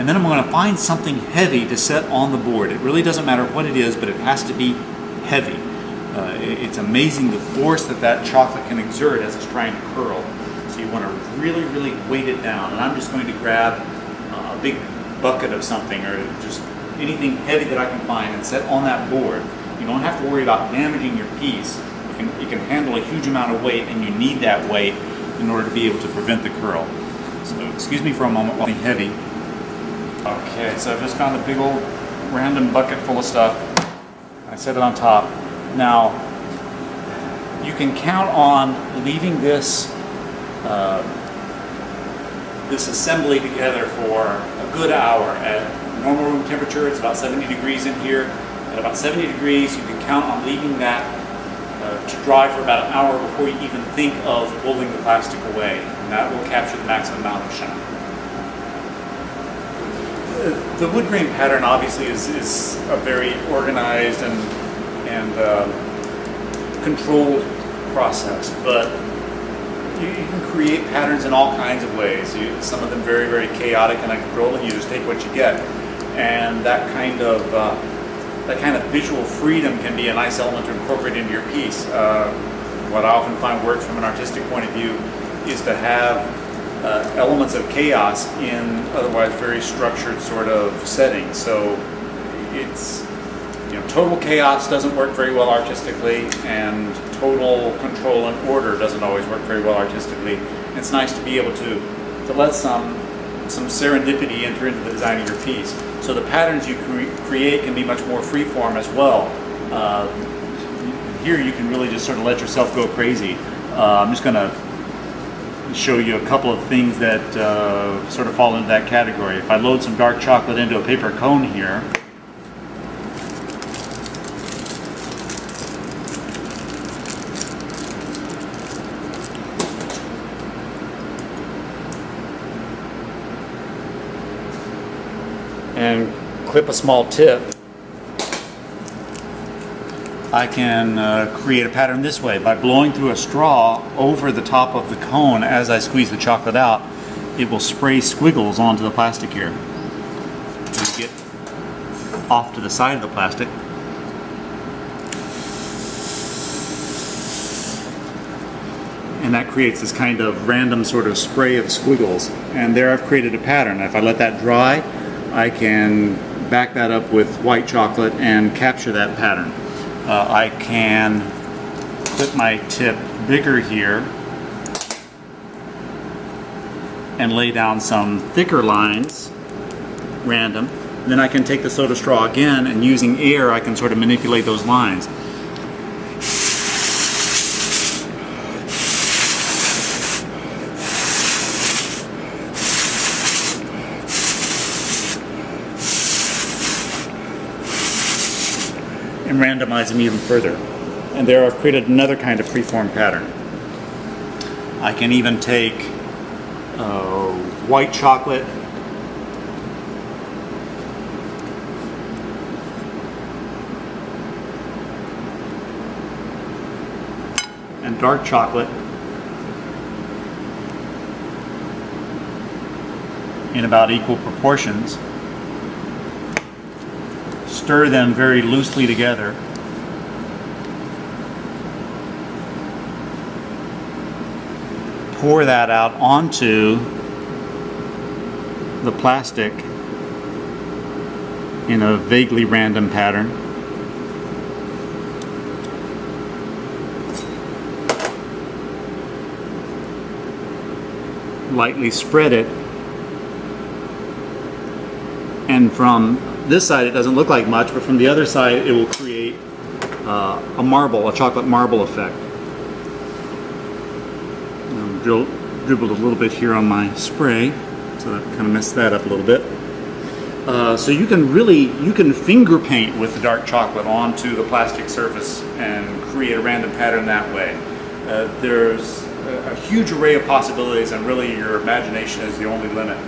and then I'm going to find something heavy to set on the board. It really doesn't matter what it is, but it has to be heavy. It's amazing the force that chocolate can exert as it's trying to curl. So you want to really, really weight it down. And I'm just going to grab a big bucket of something, or just anything heavy that I can find, and set on that board. You don't have to worry about damaging your piece. You can handle a huge amount of weight, and you need that weight in order to be able to prevent the curl. So excuse me for a moment while I'm heavy. Okay, so I've just found a big old random bucket full of stuff. I set it on top. Now, you can count on leaving this this assembly together for a good hour. At normal room temperature, it's about 70 degrees in here. At about 70 degrees, you can count on leaving that to dry for about an hour before you even think of pulling the plastic away. And that will capture the maximum amount of shine. The wood grain pattern obviously is a very organized and controlled process, but you can create patterns in all kinds of ways. Some of them very, very chaotic and uncontrolled, and you just take what you get. And that kind of visual freedom can be a nice element to incorporate into your piece. What I often find works from an artistic point of view is to have elements of chaos in otherwise very structured sort of settings. So it's, total chaos doesn't work very well artistically, and total control and order doesn't always work very well artistically. And it's nice to be able to let some serendipity enter into the design of your piece. So the patterns you create can be much more freeform as well. Here you can really just sort of let yourself go crazy. I'm just going to show you a couple of things that sort of fall into that category. If I load some dark chocolate into a paper cone here, and clip a small tip, I can create a pattern this way. By blowing through a straw over the top of the cone as I squeeze the chocolate out, it will spray squiggles onto the plastic here. You get off to the side of the plastic. And that creates this kind of random sort of spray of squiggles. And there I've created a pattern. If I let that dry, I can back that up with white chocolate and capture that pattern. I can clip my tip bigger here and lay down some thicker lines, random. Then I can take the soda straw again, and using air I can sort of manipulate those lines. And randomize them even further. And there I've created another kind of freeform pattern. I can even take white chocolate and dark chocolate in about equal proportions. Stir them very loosely together. Pour that out onto the plastic in a vaguely random pattern. Lightly spread it, and from this side it doesn't look like much, but from the other side it will create a chocolate marble effect. Dribbled a little bit here on my spray, so that kind of messed that up a little bit. So you can finger paint with the dark chocolate onto the plastic surface and create a random pattern that way. There's a huge array of possibilities, and really your imagination is the only limit.